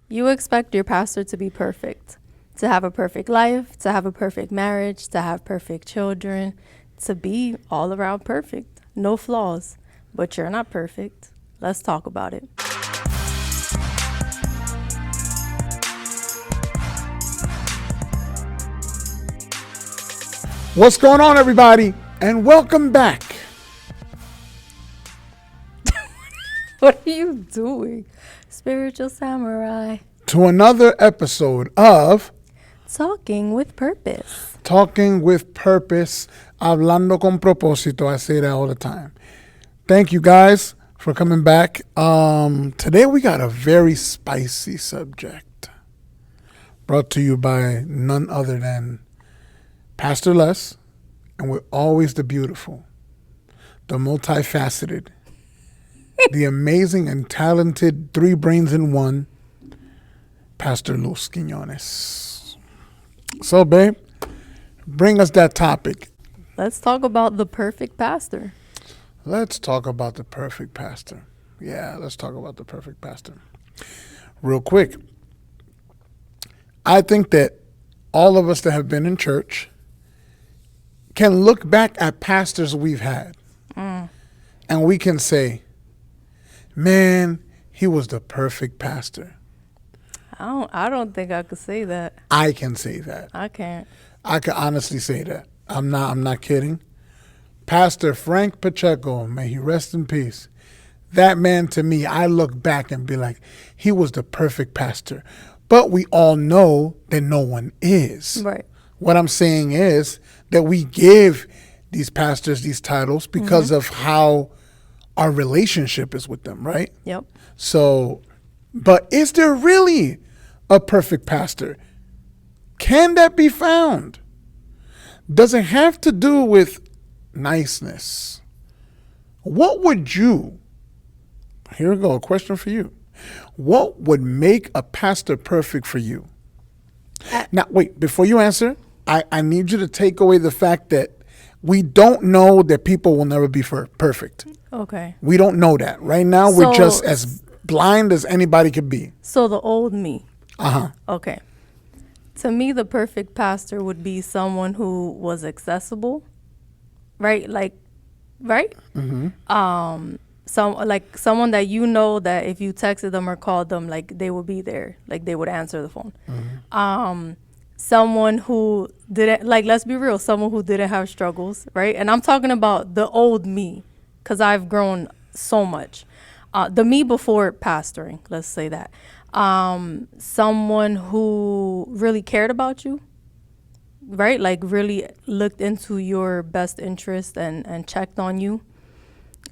You expect your pastor to be perfect, to have a perfect life, to have a perfect marriage, to have perfect children, to be all around perfect, no flaws. But you're not perfect. Let's talk about it. What's going on, everybody? And welcome back What are you doing, spiritual samurai? to another episode of Talking with purpose. Talking with Purpose, Hablando con Propósito. I say that all the time. Thank you guys for coming back. Today we got a very spicy subject brought to you by none other than Pastor Les, and we're always the beautiful, the multifaceted, the amazing and talented three brains in one, Pastor Luz Quiñones. So, babe, bring us that topic. Let's talk about the perfect pastor. Let's talk about the perfect pastor. Yeah, let's talk about the perfect pastor. Real quick, I think that all of us that have been in church can look back at pastors we've had and we can say, man, he was the perfect pastor. I don't think I could say that. I can say that. I can't. I can honestly say that. I'm not kidding. Pastor Frank Pacheco, may he rest in peace. That man, to me, I look back and be like, he was the perfect pastor. But we all know that no one is. Right. What I'm saying is that we give these pastors these titles because of how our relationship is with them, right? Yep. So, but is there really a perfect pastor? Can that be found? Does it have to do with niceness? What would you, here we go, a question for you. What would make a pastor perfect for you? Now, wait, before you answer, I need you to take away the fact that we don't know that people will never be perfect. Okay. We don't know that. Right now, we're So- just as blind as anybody could be. So the old me. Uh-huh. Okay. To me, the perfect pastor would be someone who was accessible, right? Right? Someone that you know that if you texted them or called them, like they would be there, like they would answer the phone. Someone who didn't, like, let's be real, someone who didn't have struggles, right? And I'm talking about the old me, because I've grown so much. The me before pastoring, let's say that. Someone who really cared about you, right? Like really looked into your best interest and checked on you.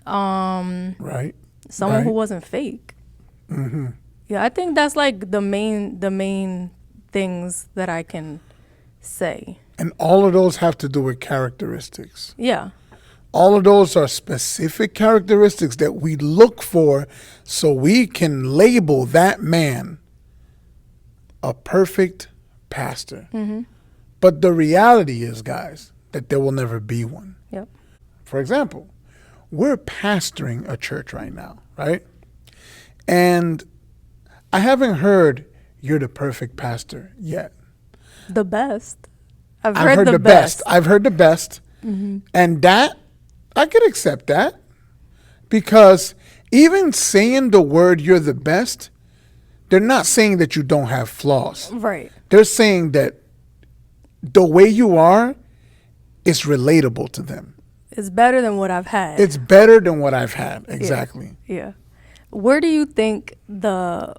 Right. Someone Right. who wasn't fake. Yeah, I think that's like the main things that I can say. And all of those have to do with characteristics. Yeah. All of those are specific characteristics that we look for so we can label that man a perfect pastor. But the reality is, guys, that there will never be one. Yep. For example, we're pastoring a church right now, right? And I haven't heard you're the perfect pastor yet. The best. I've I've heard the best. I've heard the best. And that, I could accept that. Because even saying the word you're the best, they're not saying that you don't have flaws. Right. They're saying that the way you are is relatable to them. It's better than what I've had. It's better than what I've had. Exactly. Yeah. Where do you think the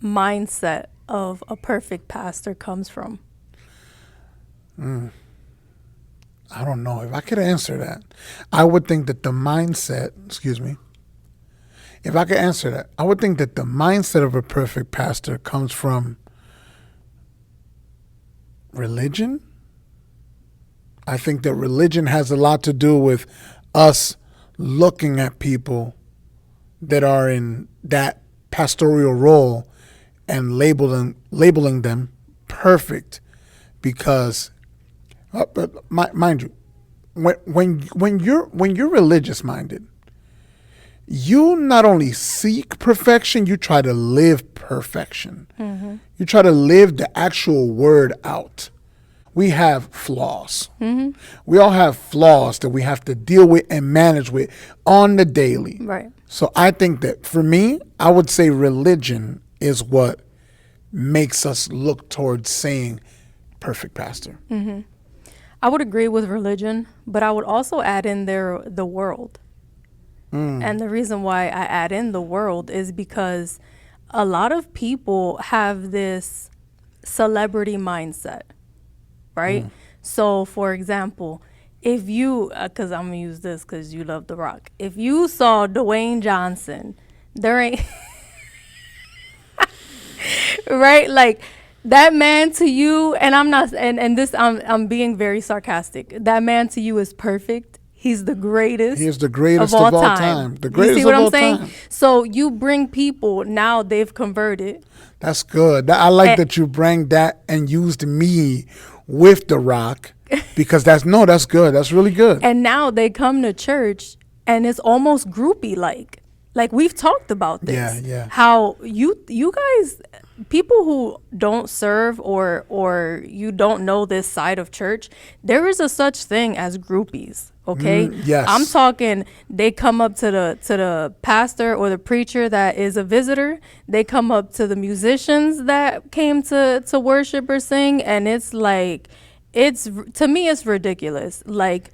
mindset of a perfect pastor comes from? I don't know. If I could answer that, I would think that the mindset, if I could answer that, I would think that the mindset of a perfect pastor comes from religion. I think that religion has a lot to do with us looking at people that are in that pastoral role and labeling them perfect because, mind you, when you're religious minded, you not only seek perfection, you try to live perfection. You try to live the actual word out. We have flaws. We all have flaws that we have to deal with and manage with on the daily. Right. So I think that for me, I would say religion is what makes us look towards saying perfect pastor. I would agree with religion, but I would also add in there the world. And the reason why I add in the world is because a lot of people have this celebrity mindset, right? So, for example, if you, because I'm going to use this because you love The Rock. If you saw Dwayne Johnson, there ain't, right? Like, that man to you, and I'm not, and this, I'm being very sarcastic. That man to you is perfect. He's the greatest. He is the greatest of all time. The greatest you see what of I'm all saying? time. So you bring people, now they've converted. That's good. I like that you bring that and used me with The Rock because that's good. That's really good. And now they come to church and it's almost groupie like. Like we've talked about this. Yeah. How you guys, people who don't serve or you don't know this side of church, there is a such thing as groupies. Okay. Yes. I'm talking. They come up to the pastor or the preacher that is a visitor. They come up to the musicians that came to worship or sing, and it's like, to me it's ridiculous. Like,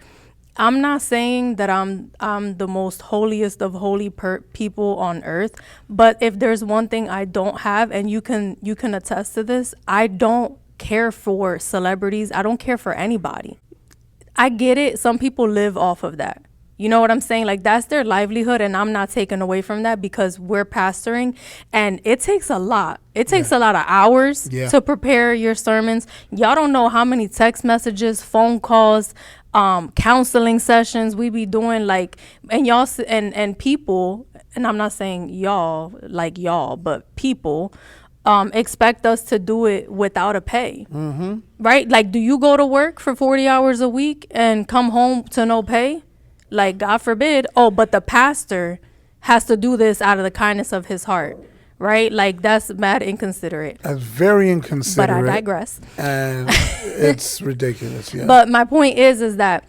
I'm not saying that I'm the most holiest of holy people on earth, but if there's one thing I don't have, and you can attest to this, I don't care for celebrities. I don't care for anybody. I get it. Some people live off of that. You know what I'm saying? Like, that's their livelihood, and I'm not taking away from that because we're pastoring, and it takes a lot. It takes a lot of hours to prepare your sermons. Y'all don't know how many text messages, phone calls, counseling sessions we be doing, like, and y'all and people, and I'm not saying y'all like y'all, but people expect us to do it without a pay. Right? Like, do you go to work for 40 hours a week and come home to no pay? Like, God forbid. Oh, but the pastor has to do this out of the kindness of his heart. Right? Like, that's mad inconsiderate. That's very inconsiderate. But I digress. And it's ridiculous, yeah. But my point is that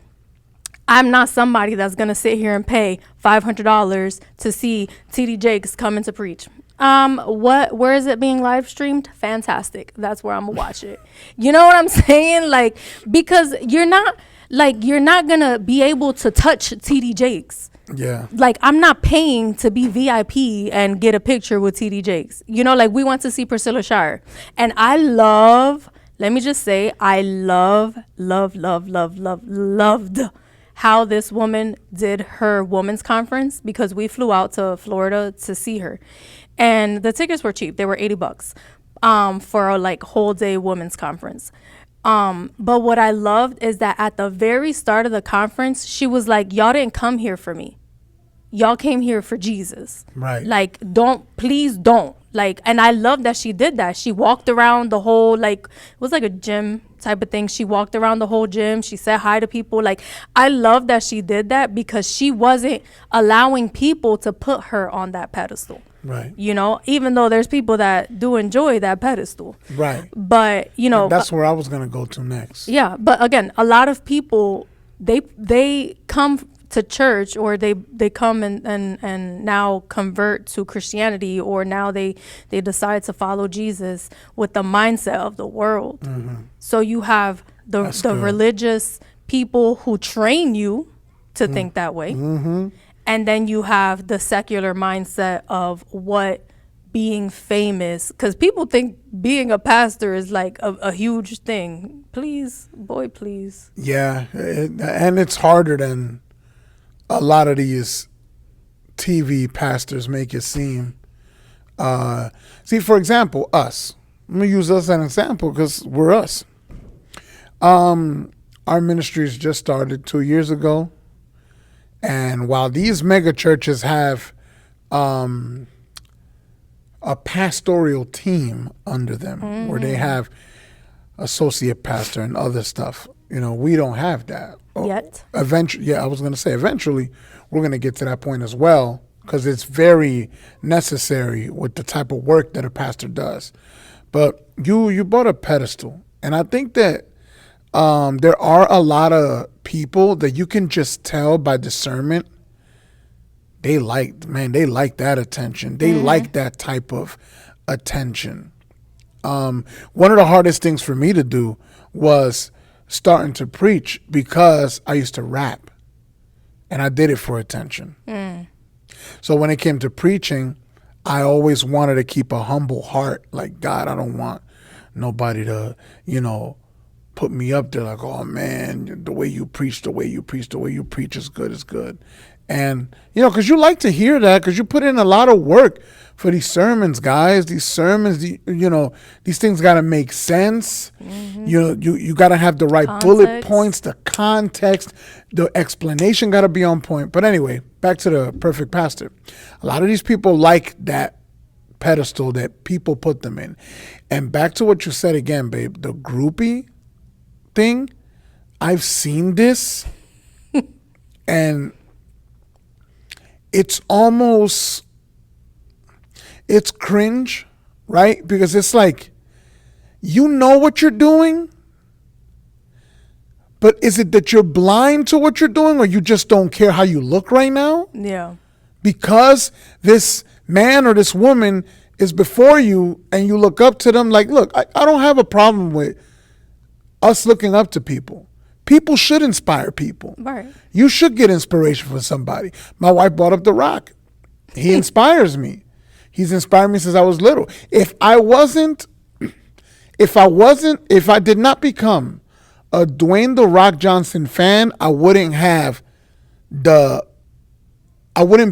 I'm not somebody that's going to sit here and pay $500 to see T.D. Jakes coming to preach. Where is it being live streamed? Fantastic. That's where I'm gonna watch it. You know what I'm saying? Like, because you're not gonna be able to touch TD Jakes. Yeah. Like, I'm not paying to be VIP and get a picture with TD Jakes. You know, like, we went to see Priscilla Shire, and let me just say, I loved how this woman did her women's conference, because we flew out to Florida to see her. And the tickets were cheap. They were $80 for a like whole day women's conference. But what I loved is that at the very start of the conference, she was like, y'all didn't come here for me. Y'all came here for Jesus. Right. Like, please don't. Like, and I love that she did that. She walked around the whole, like, it was like a gym type of thing. She walked around the whole gym. She said hi to people. Like, I love that she did that because she wasn't allowing people to put her on that pedestal. Right. You know, even though there's people that do enjoy that pedestal. Right. But, you know. That's where I was going to go to next. Yeah. But again, a lot of people, they come to church, or they come and now convert to Christianity, or now they decide to follow Jesus with the mindset of the world. So you have the religious people who train you to think that way. And then you have the secular mindset of what being famous, because people think being a pastor is like a huge thing. Please, boy, please. Yeah. And it's harder than a lot of these TV pastors make it seem. See, for example, us. I'm going to use us as an example because we're us. Our ministries just started 2 years ago. And while these mega churches have a pastoral team under them, where they have associate pastor and other stuff, you know, we don't have that. Yet. Eventually, I was going to say, eventually, we're going to get to that point as well. because it's very necessary with the type of work that a pastor does. But you bought a pedestal, and I think that there are a lot of people that you can just tell by discernment. They like that attention. They like that type of attention. One of the hardest things for me to do was starting to preach because I used to rap, and I did it for attention. So when it came to preaching, I always wanted to keep a humble heart. Like, God, I don't want nobody to, put me up there like, oh man, the way you preach is good. And, because you like to hear that, because you put in a lot of work for these sermons, guys. These sermons, these things got to make sense. You got to have the right bullet points, the context, the explanation got to be on point. But anyway, back to the perfect pastor. A lot of these people like that pedestal that people put them in. And back to what you said again, babe, the groupie thing, I've seen this, and it's cringe, right? Because it's like, you know what you're doing, but is it that you're blind to what you're doing, or you just don't care how you look right now? Yeah. Because this man or this woman is before you and you look up to them, like, look, I don't have a problem with us looking up to people. People should inspire people. Right. You should get inspiration from somebody. My wife brought up The Rock. He inspires me. He's inspired me since I was little. If I did not become a Dwayne The Rock Johnson fan, I wouldn't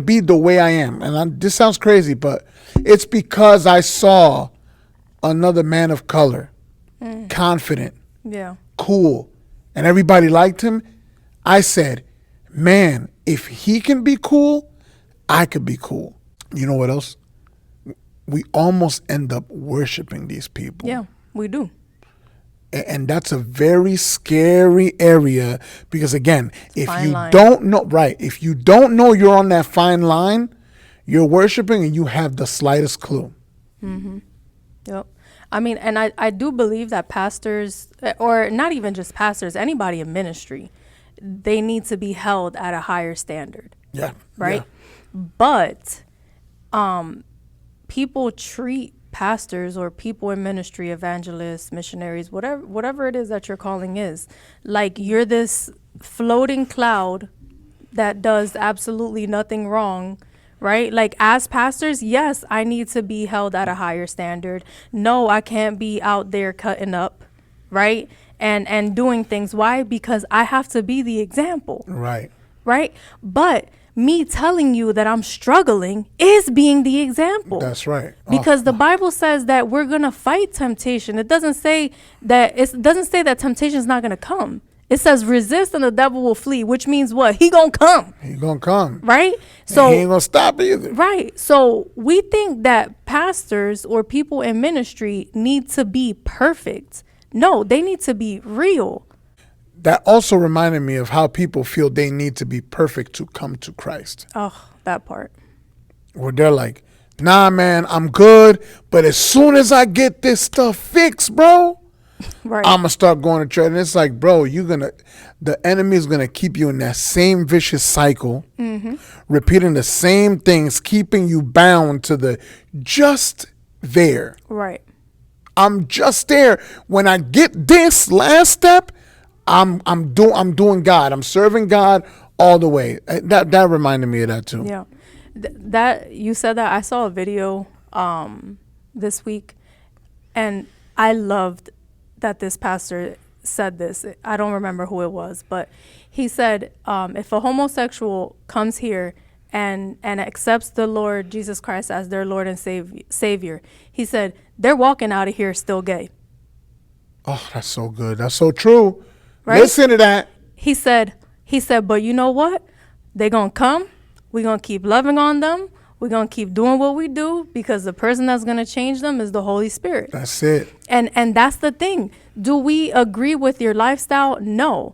be the way I am. And this sounds crazy, but it's because I saw another man of color, confident, cool, and everybody liked him. I said, man, if he can be cool, I could be cool. You know what else? We almost end up worshiping these people. Yeah, we do. And that's a very scary area, because again, if you don't know you're on that fine line, you're worshiping and you have the slightest clue. Yep. I mean, and I do believe that pastors, or not even just pastors, anybody in ministry, they need to be held at a higher standard. Yeah. Right? Yeah. But people treat pastors or people in ministry, evangelists, missionaries, whatever it is that your calling is, like you're this floating cloud that does absolutely nothing wrong, right? Like, as pastors, yes, I need to be held at a higher standard. No, I can't be out there cutting up, right? And doing things. Why? Because I have to be the example. Right. Right? But me telling you that I'm struggling is being the example. That's right. Because the Bible says that we're going to fight temptation. It doesn't say that temptation is not going to come. It says resist and the devil will flee, which means what? He going to come. He going to come. Right? So he ain't going to stop either. Right. So we think that pastors or people in ministry need to be perfect. No, they need to be real. That also reminded me of how people feel they need to be perfect to come to Christ. Oh, that part. Where they're like, nah, man, I'm good. But as soon as I get this stuff fixed, bro, right, I'm going to start going to church. And it's like, bro, the enemy is going to keep you in that same vicious cycle, repeating the same things, keeping you bound to the just there. Right. I'm just there. When I get this last step, I'm doing God. I'm serving God all the way. That reminded me of that too. Yeah, that you said that. I saw a video this week, and I loved that this pastor said this. I don't remember who it was, but he said, if a homosexual comes here and accepts the Lord Jesus Christ as their Lord and Savior, he said, they're walking out of here still gay. Oh, that's so good. That's so true. Right? Listen to that. He said, but you know what? They're going to come. We're going to keep loving on them. We're going to keep doing what we do, because the person that's going to change them is the Holy Spirit. That's it. And that's the thing. Do we agree with your lifestyle? No.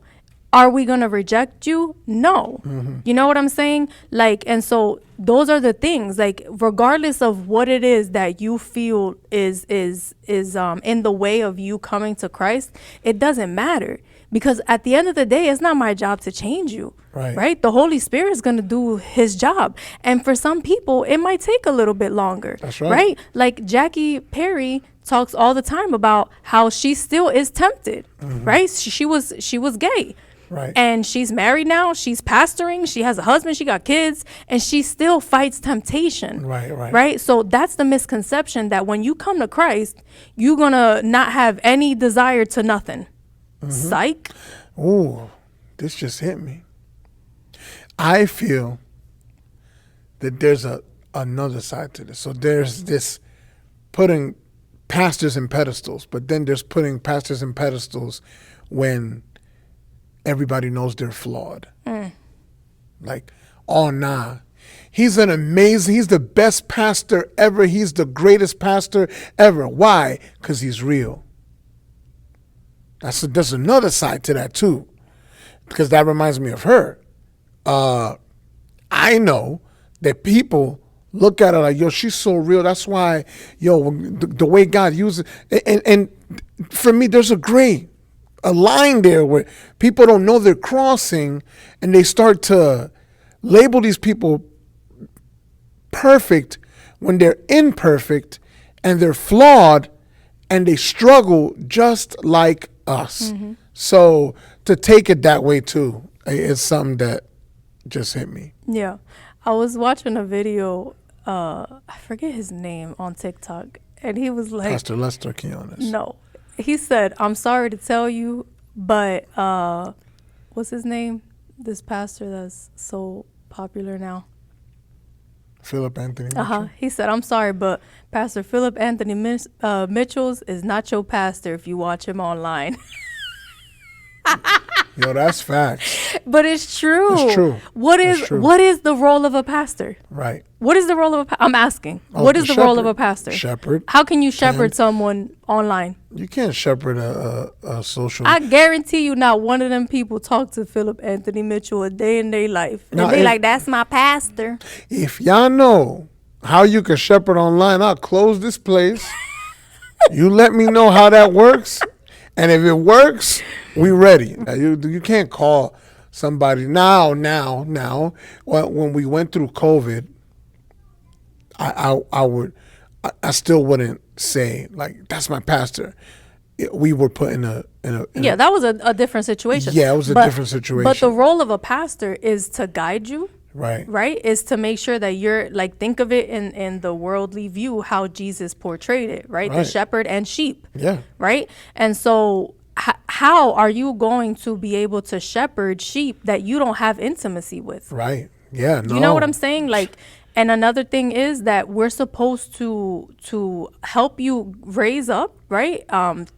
Are we going to reject you? No. You know what I'm saying? Like, and so those are the things, like, regardless of what it is that you feel is in the way of you coming to Christ, it doesn't matter, because at the end of the day, it's not my job to change you. Right? The Holy Spirit is going to do his job. And for some people, it might take a little bit longer. That's right. Right? Like Jackie Perry talks all the time about how she still is tempted. Right? She was gay. Right. And she's married now. She's pastoring. She has a husband. She got kids. And she still fights temptation. Right. So that's the misconception, that when you come to Christ, you're going to not have any desire to nothing. Psych. Ooh, this just hit me. I feel that there's another side to this. So there's this putting pastors in pedestals, but then there's putting pastors in pedestals when everybody knows they're flawed. Like, oh, nah. He's the best pastor ever. He's the greatest pastor ever. Why? Because he's real. There's another side to that too, because that reminds me of her. I know that people look at her like, yo, she's so real. That's why, yo, the way God uses it. And for me, there's a line there where people don't know they're crossing, and they start to label these people perfect when they're imperfect, and they're flawed, and they struggle just like us. So to take it that way too is something that just hit me. Yeah. I was watching a video, I forget his name, on TikTok, and he was like, Pastor Lester Quinones. No. He said, I'm sorry to tell you, but what's his name? This pastor that's so popular now. Philip Anthony Mitchell. He said, I'm sorry, but Pastor Philip Anthony Mitchell's is not your pastor if you watch him online. Yo, that's facts. But it's true. It's true. What is the role of a pastor? Right. What is the role of I'm asking. What is the role of a pastor? Shepherd. How can you shepherd someone online? You can't shepherd a social. I guarantee you not one of them people talk to Philip Anthony Mitchell a day in their life. And they like, that's my pastor. If y'all know how you can shepherd online, I'll close this place. You let me know how that works. And if it works, we ready. You can't call somebody now. When we went through COVID, I still wouldn't say like that's my pastor. We were put in a that was a different situation. Yeah, it was a different situation. But the role of a pastor is to guide you. Right. Is to make sure that you're like, think of it in the worldly view, how Jesus portrayed it, right? The shepherd and sheep. Yeah. Right. And so how are you going to be able to shepherd sheep that you don't have intimacy with? Right. Yeah. No. You know what I'm saying? Like, and another thing is that we're supposed to help you raise up, right?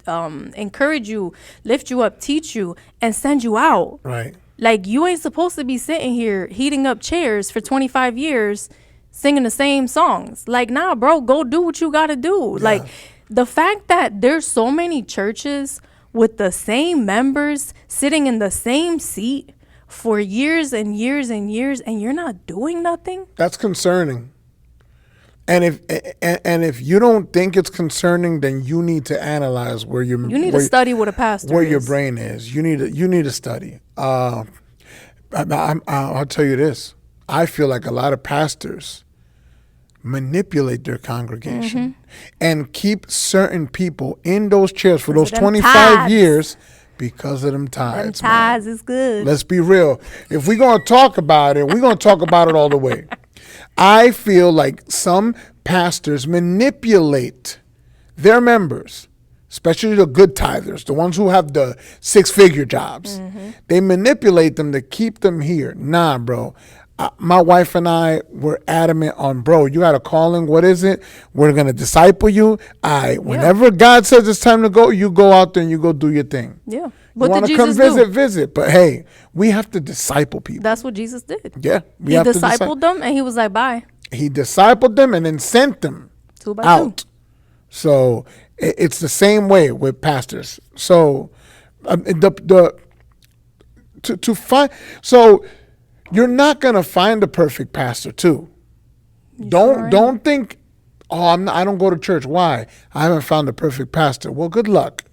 Encourage you, lift you up, teach you, and send you out. Right. Like, you ain't supposed to be sitting here heating up chairs for 25 years singing the same songs. Like, nah, bro, go do what you got to do. Yeah. Like, the fact that there's so many churches with the same members sitting in the same seat for years and years and years, and you're not doing nothing. That's concerning. And if you don't think it's concerning, then you need to analyze where you need to study what a pastor where is. Your brain is. You need to study. I'll tell you this. I feel like a lot of pastors manipulate their congregation and keep certain people in those chairs for those 25 years because of them tithes. Them tithes is good. Let's be real. If we're going to talk about it, we're going to talk about it all the way. I feel like some pastors manipulate their members, especially the good tithers, the ones who have the 6-figure jobs. They manipulate them to keep them here. Nah, bro. My wife and I were adamant on, bro, you got a calling. What is it? We're going to disciple you. Whenever God says it's time to go, you go out there and you go do your thing. Yeah. What did Jesus do? You want to come visit. But hey, we have to disciple people. That's what Jesus did. Yeah. He discipled them and he was like, bye. He discipled them and then sent them 2 by 2 out. So it's the same way with pastors. So the to find. So you're not gonna find the perfect pastor too. Don't think, oh, I don't go to church. Why? I haven't found the perfect pastor. Well, good luck.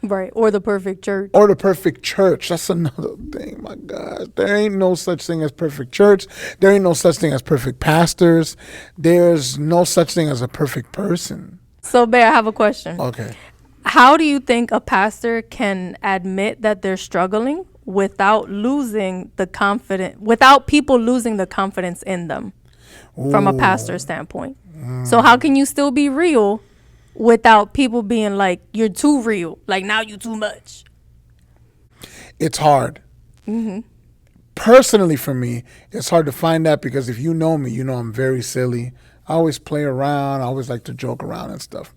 Right. Or the perfect church. Or the perfect church. That's another thing. My God, there ain't no such thing as perfect church. There ain't no such thing as perfect pastors. There's no such thing as a perfect person. So, Bear, I have a question. Okay. How do you think a pastor can admit that they're struggling without people losing the confidence in them from a pastor's standpoint? So how can you still be real without people being like, you're too real, like now you too much? It's hard. Personally, for me, it's hard to find that, because if you know me, you know I'm very silly. I always play around. I always like to joke around and stuff.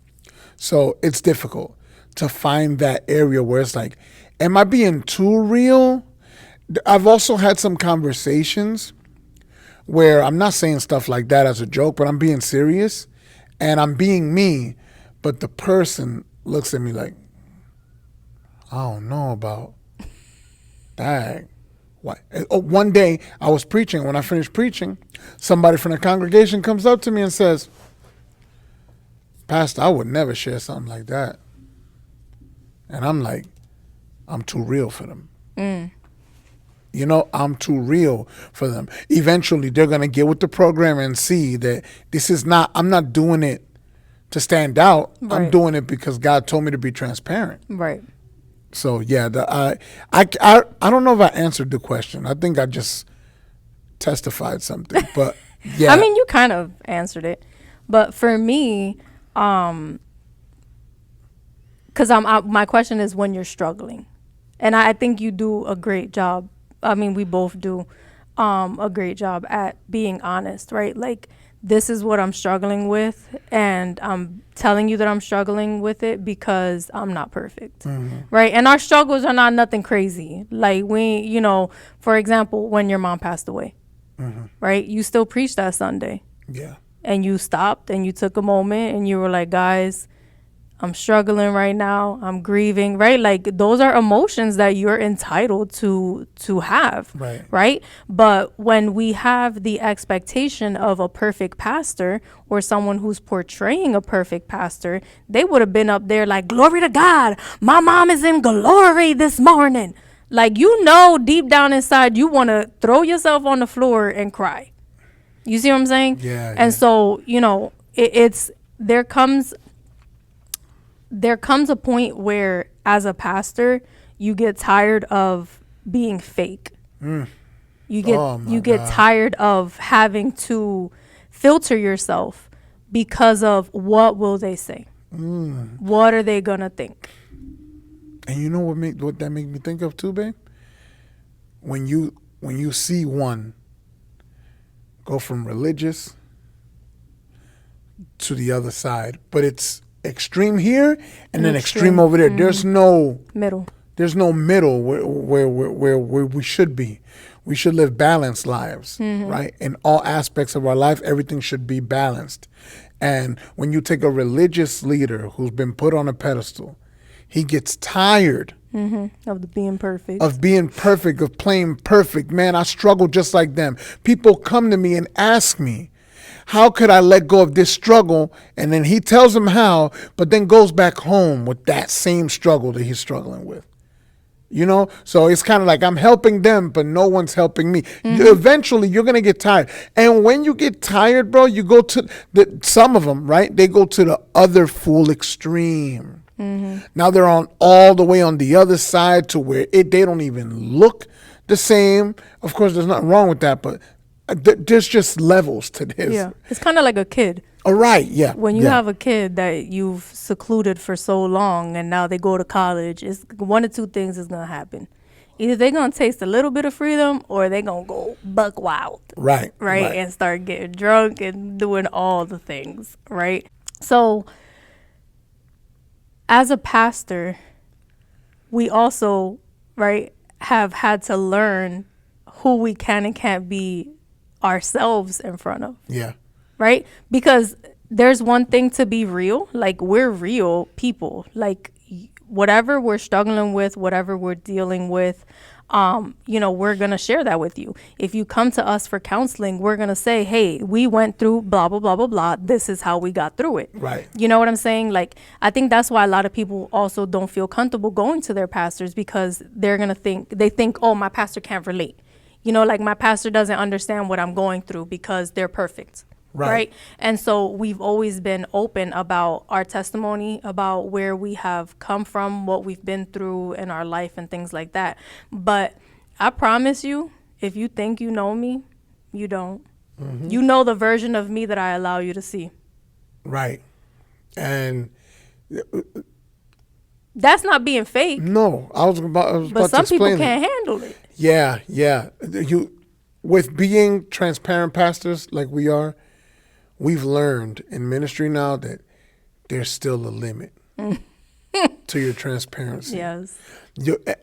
So it's difficult to find that area where it's like, am I being too real? I've also had some conversations where I'm not saying stuff like that as a joke, but I'm being serious and I'm being me, but the person looks at me like, I don't know about that. What? One day I was preaching. When I finished preaching, somebody from the congregation comes up to me and says, Pastor, I would never share something like that. And I'm like, I'm too real for them. You know, I'm too real for them. Eventually, they're going to get with the program and see that I'm not doing it to stand out. Right. I'm doing it because God told me to be transparent. Right. So, yeah, I don't know if I answered the question. I think I just testified something. But, yeah. I mean, you kind of answered it. But for me, because my question is when you're struggling. And I think you do a great job. I mean, we both do a great job at being honest, right? Like, this is what I'm struggling with, and I'm telling you that I'm struggling with it because I'm not perfect, right? And our struggles are not nothing crazy. Like, for example, when your mom passed away, right? You still preached that Sunday. Yeah. And you stopped and you took a moment and you were like, guys, I'm struggling right now. I'm grieving, right? Like, those are emotions that you're entitled to have, right? But when we have the expectation of a perfect pastor or someone who's portraying a perfect pastor, they would have been up there like, glory to God, my mom is in glory this morning. Like, deep down inside, you want to throw yourself on the floor and cry. You see what I'm saying? Yeah. And so, there comes a point where, as a pastor, you get tired of being fake. You get tired of having to filter yourself because of what will they say? What are they gonna think? And you know what that made me think of too, babe? When you see one go from religious to the other side, but it's extreme here and then extreme over there. There's no middle. There's no middle where we should be. We should live balanced lives, right? In all aspects of our life, everything should be balanced. And when you take a religious leader who's been put on a pedestal, he gets tired of being perfect. Of playing perfect. Man, I struggle just like them. People come to me and ask me, how could I let go of this struggle? And then he tells them how, but then goes back home with that same struggle that he's struggling with. So it's kind of like I'm helping them, but no one's helping me. Eventually, you're going to get tired. And when you get tired, bro, you go to some of them, right? They go to the other full extreme. Now they're all the way on the other side to where they don't even look the same. Of course, there's nothing wrong with that, but there's just levels to this. Yeah, it's kind of like a kid. All right, yeah. When you have a kid that you've secluded for so long and now they go to college, it's one of two things is going to happen. Either they're going to taste a little bit of freedom or they're going to go buck wild. Right. And start getting drunk and doing all the things, right? So as a pastor, we also, right, have had to learn who we can and can't be ourselves in front of. Yeah. Right? Because there's one thing to be real. Like, we're real people. Like, whatever we're struggling with, whatever we're dealing with, we're going to share that with you. If you come to us for counseling, we're going to say, hey, we went through blah, blah, blah, blah, blah. This is how we got through it. Right. You know what I'm saying? Like, I think that's why a lot of people also don't feel comfortable going to their pastors, because they're going to think, oh, my pastor can't relate. Like my pastor doesn't understand what I'm going through because they're perfect. Right. And so we've always been open about our testimony, about where we have come from, what we've been through in our life and things like that. But I promise you, if you think you know me, you don't. Mm-hmm. You know the version of me that I allow you to see. Right. And that's not being fake. No, I was about but some to explain people can't handle it. Yeah. With being transparent pastors like we are, we've learned in ministry now that there's still a limit to your transparency. Yes.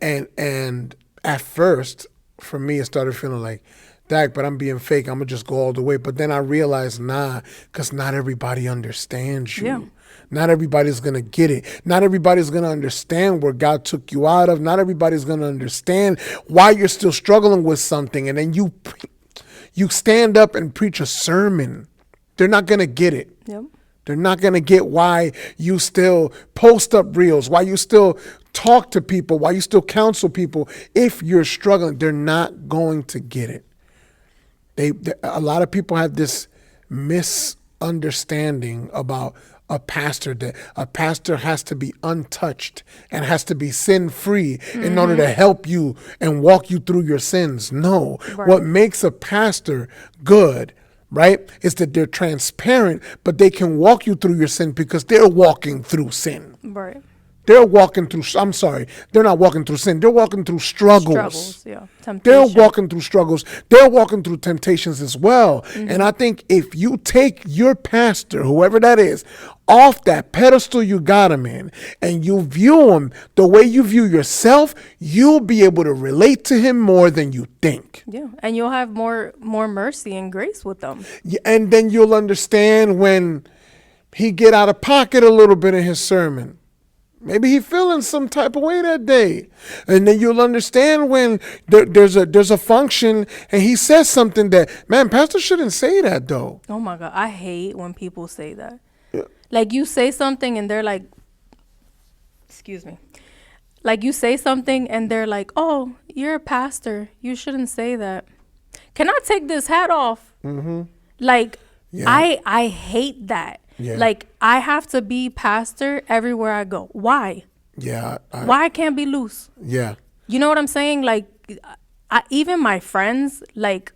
And at first, for me, it started feeling like, Dak, but I'm being fake. I'm going to just go all the way. But then I realized, because not everybody understands you. Yeah. Not everybody's going to get it. Not everybody's going to understand where God took you out of. Not everybody's going to understand why you're still struggling with something. And then you stand up and preach a sermon. They're not going to get it. Yep. They're not going to get why you still post up reels, why you still talk to people, why you still counsel people. If you're struggling, they're not going to get it. A lot of people have this misunderstanding about a pastor, that a pastor has to be untouched and has to be sin-free in order to help you and walk you through your sins. No. Right. What makes a pastor good, right, is that they're transparent, but they can walk you through your sin because they're walking through sin. Right. They're walking through, they're not walking through sin. They're walking through struggles. Yeah. They're walking through struggles. They're walking through temptations as well. Mm-hmm. And I think if you take your pastor, whoever that is, off that pedestal you got him in, and you view him the way you view yourself, you'll be able to relate to him more than you think. Yeah, and you'll have more mercy and grace with them. Yeah, and then you'll understand when he get out of pocket a little bit in his sermon. Maybe he feeling some type of way that day. And then you'll understand when there's a function and he says something that, man, pastor shouldn't say that though. Oh my God, I hate when people say that. Yeah. Like you say something and they're like, excuse me. Like you say something and they're like, oh, you're a pastor. You shouldn't say that. Can I take this hat off? Mm-hmm. Like, yeah. I hate that. Yeah. Like, I have to be pastor everywhere I go. Why? Yeah. Why I can't be loose? Yeah. You know what I'm saying? Like, even my friends, like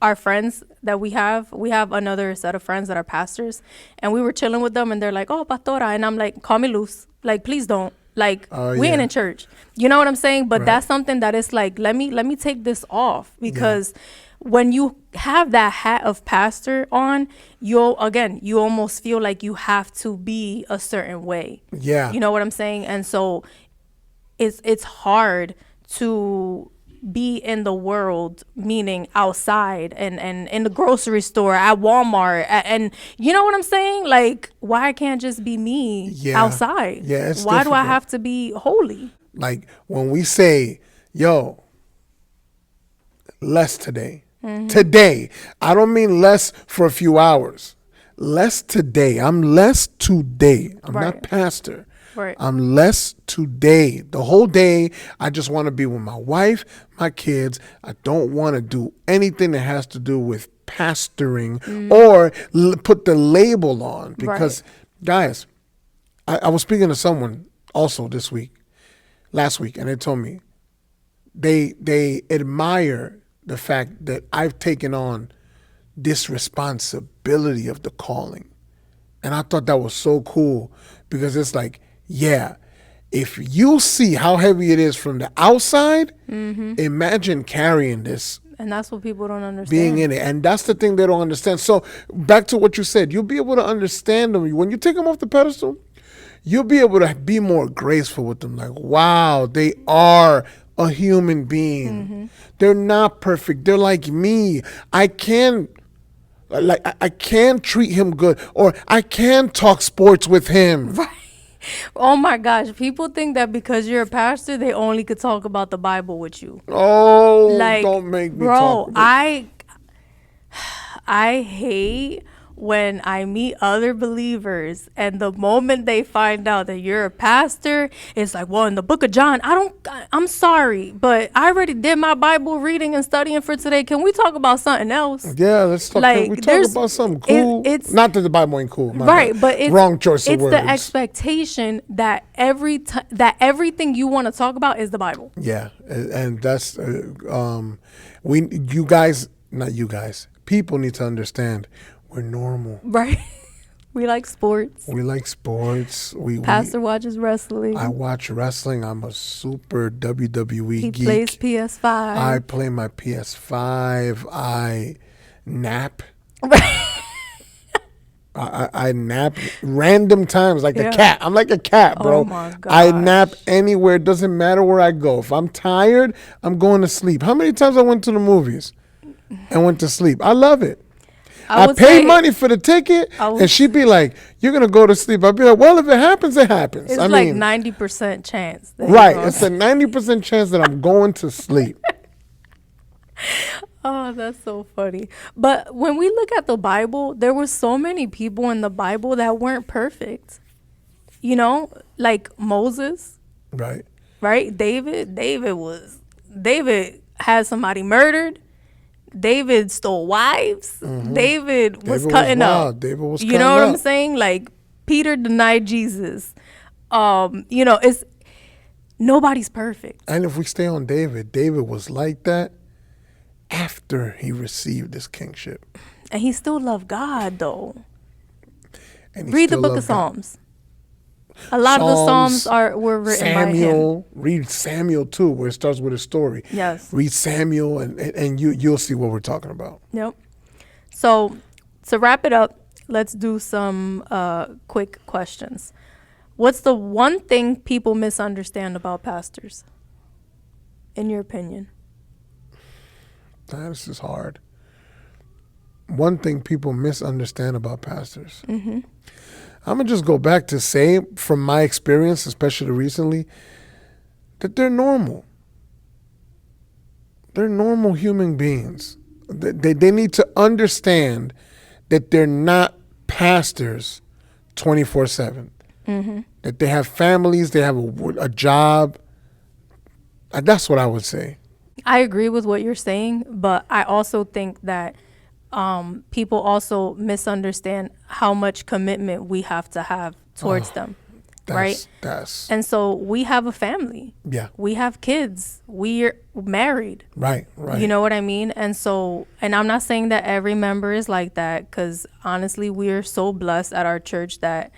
our friends that we have another set of friends that are pastors, and we were chilling with them and they're like, oh, pastora. And I'm like, call me loose. Like, please don't. Like, we ain't in church. You know what I'm saying? But that's something that is like, let me take this off, because when you have that hat of pastor on, you almost feel like you have to be a certain way. Yeah. You know what I'm saying? And so it's hard to be in the world, meaning outside and in the grocery store, at Walmart, and you know what I'm saying? Like, why I can't just be me outside? Yeah, it's why difficult. Do I have to be holy? Like when we say, yo, less today. Mm-hmm. Today, I don't mean less for a few hours. Less today. I'm less today. I'm not pastor. Right. I'm less today. The whole day, I just want to be with my wife, my kids. I don't want to do anything that has to do with pastoring or put the label on. Because, guys, I was speaking to someone also last week, and they told me they admire the fact that I've taken on this responsibility of the calling. And I thought that was so cool, because it's like, yeah, if you see how heavy it is from the outside, imagine carrying this. And that's what people don't understand. Being in it. And that's the thing they don't understand. So back to what you said, you'll be able to understand them. When you take them off the pedestal, you'll be able to be more graceful with them. Like, wow, they are a human being. They're not perfect. They're like me. I can treat him good, or I can talk sports with him. Right. Oh my gosh, people think that because you're a pastor, they only could talk about the Bible with you. Oh, Like, don't make me bro, talk. I hate when I meet other believers and the moment they find out that you're a pastor, it's like, well, in the book of John, I'm sorry, but I already did my Bible reading and studying for today. Can we talk about something else? Yeah, let's talk. Like, We talk there's about something cool. it's Not that the Bible ain't cool, my right, bad. but it's Wrong choice of it's words. the expectation that that everything you want to talk about is the Bible. Yeah, and that's you guys, not you guys. People need to understand we're normal. Right. We like sports. We like sports. Pastor watches wrestling. I watch wrestling. I'm a super WWE He geek. plays PS5. I play my PS5. I nap. I nap random times like a cat. I'm like a cat, bro. Oh my I gosh. nap anywhere. It doesn't matter where I go. If I'm tired, I'm going to sleep. How many times I went to the movies and went to sleep? I love it. I would pay say- money for the ticket, and she'd be like, "You're gonna go to sleep." I'd be like, "Well, if it happens, it happens." It's I like mean, 90% chance. That you're right? gonna- It's a 90% chance that I'm going to sleep. Oh, that's so funny. But when we look at the Bible, there were so many people in the Bible that weren't perfect. You know, like Moses, Right? right? David had somebody murdered. David stole wives. David was cutting wild. up. David was You know cutting what I'm up. saying? Like Peter denied Jesus. You know, it's nobody's perfect. And if we stay on David, David was like that after he received his kingship. And he still loved God though. And he Read the still book of loved God. Psalms. A lot of the Psalms were written by him. Samuel, read Samuel too, where it starts with a story. Yes. Read Samuel, and you'll see what we're talking about. Yep. So to wrap it up, let's do some quick questions. What's the one thing people misunderstand about pastors, in your opinion? This is hard. One thing people misunderstand about pastors. Mm-hmm. I'm going to just go back to say, from my experience, especially recently, that they're normal. They're normal human beings. They need to understand that they're not pastors 24/7. Mm-hmm. That they have families, they have a job. That's what I would say. I agree with what you're saying, but I also think that people also misunderstand how much commitment we have to have towards them, right? And so we have a family. Yeah. We have kids. We're married. Right. You know what I mean? And so, and I'm not saying that every member is like that, because honestly, we are so blessed at our church that,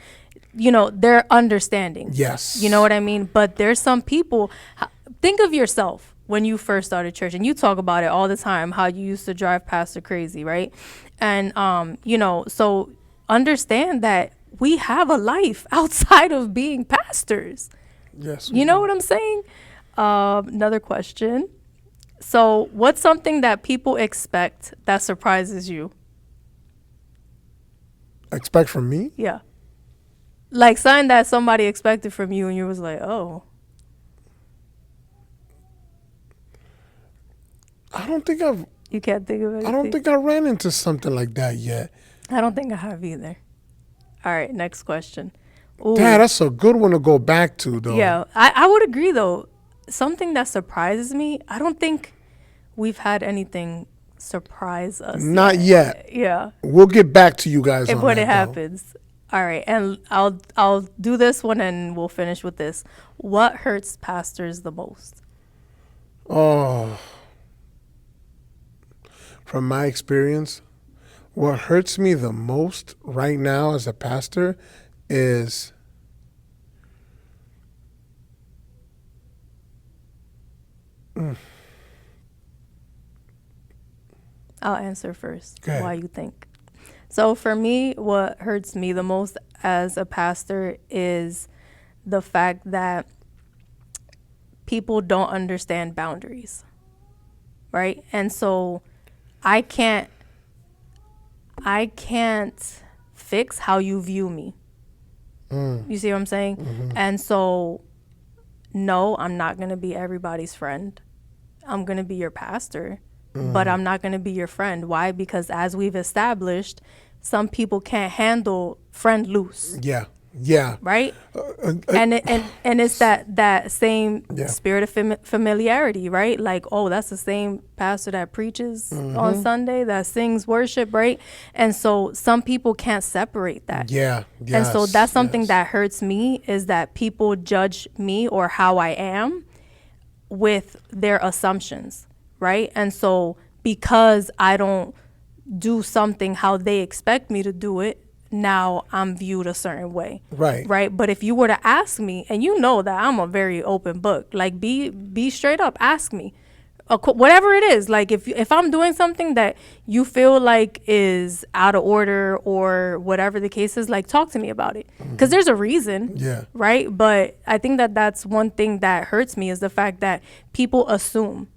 you know, they're understanding. Yes. You know what I mean? But there's some people, think of yourself when you first started church, and you talk about it all the time, how you used to drive pastor crazy, right? And, you know, so understand that we have a life outside of being pastors. Yes. You know what I'm saying? Another question. So what's something that people expect that surprises you? Expect from me? Yeah. Like something that somebody expected from you and you was like, oh. I don't think I've You can't think of anything? I don't think I ran into something like that yet. I don't think I have either. All right, next question. Ooh. Dad, that's a good one to go back to, though. Yeah, I would agree, though. Something that surprises me, I don't think we've had anything surprise us. Not yet. Yeah. We'll get back to you guys on When that, it happens. All right, and I'll do this one and we'll finish with this. What hurts pastors the most? Oh. From my experience, what hurts me the most right now as a pastor is I'll answer first. Go ahead. Why you think? So for me, what hurts me the most as a pastor is the fact that people don't understand boundaries, right? And so I can't fix how you view me. You see what I'm saying? And so, no, I'm not going to be everybody's friend. I'm going to be your pastor, but I'm not going to be your friend. Why? Because as we've established, some people can't handle friend Luz. Yeah. Right? And it's that same spirit of familiarity, right? Like, oh, that's the same pastor that preaches on Sunday, that sings worship, right? And so some people can't separate that. And so that's something that hurts me, is that people judge me or how I am with their assumptions, right? And so because I don't do something how they expect me to do it, now I'm viewed a certain way. Right. But if you were to ask me, and you know that I'm a very open book, like be straight up, ask me. Whatever it is, like if I'm doing something that you feel like is out of order or whatever the case is, like talk to me about it. Because there's a reason. Right. But I think that that's one thing that hurts me, is the fact that people assume.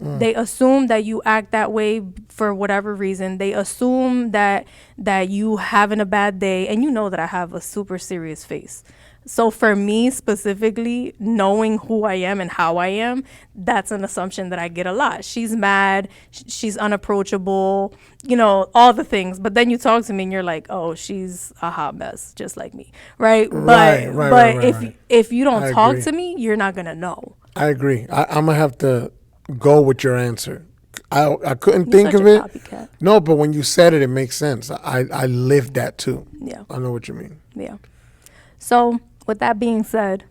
They assume that you act that way for whatever reason. They assume that you having a bad day, and you know that I have a super serious face. So for me specifically, knowing who I am and how I am, that's an assumption that I get a lot. She's mad, she's unapproachable, all the things. But then you talk to me and you're like, oh, she's a hot mess, just like me, right? But if you don't talk to me, you're not gonna know. I agree. I'm gonna have to go with your answer. I couldn't think of it. Copycat. No, but when you said it, it makes sense. I lived that too. Yeah. I know what you mean. Yeah. So with that being said,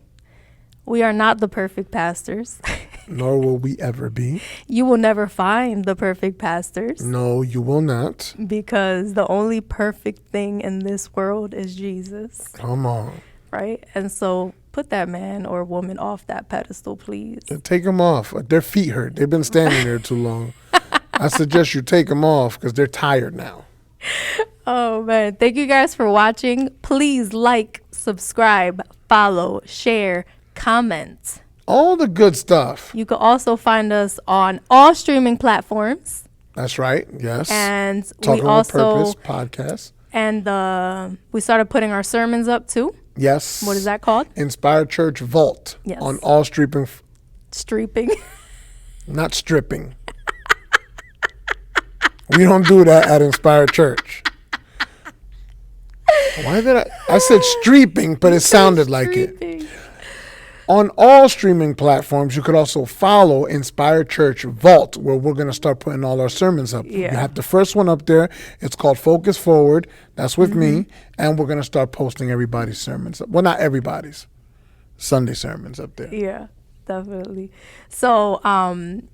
we are not the perfect pastors. Nor will we ever be. You will never find the perfect pastors. No, you will not. Because the only perfect thing in this world is Jesus. Come on. Right? And so put that man or woman off that pedestal, please. Take them off. Their feet hurt. They've been standing there too long. I suggest you take them off because they're tired now. Oh, man. Thank you guys for watching. Please like, subscribe, follow, share, comment. All the good stuff. You can also find us on all streaming platforms. That's right. Yes. And Talking we also with Purpose podcast. And we started putting our sermons up too. Yes. What is that called? Inspired Church Vault. Yes. On all streeping. Streeping. Not stripping. We don't do that at Inspired Church. Why did I said streeping, but it sounded like it. On all streaming platforms, you could also follow Inspired Church Vault, where we're going to start putting all our sermons up. Yeah. You have the first one up there. It's called Focus Forward. That's with me. And we're going to start posting everybody's sermons. Well, not everybody's. Sunday sermons up there. Yeah, definitely. So,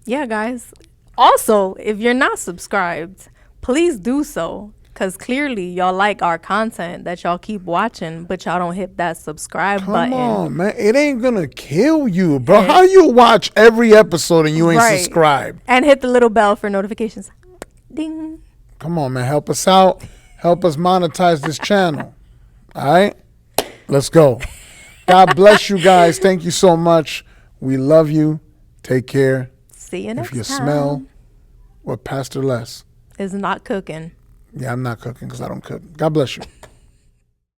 yeah, guys. Also, if you're not subscribed, please do so. Because clearly y'all like our content that y'all keep watching, but y'all don't hit that subscribe button. Come on, man. It ain't going to kill you, bro. How you watch every episode and you ain't subscribed? And hit the little bell for notifications. Ding. Come on, man. Help us out. Help us monetize this channel. All right? Let's go. God bless you guys. Thank you so much. We love you. Take care. See you next time. If you smell what Pastor Les is not cooking. Yeah, I'm not cooking because I don't cook. God bless you.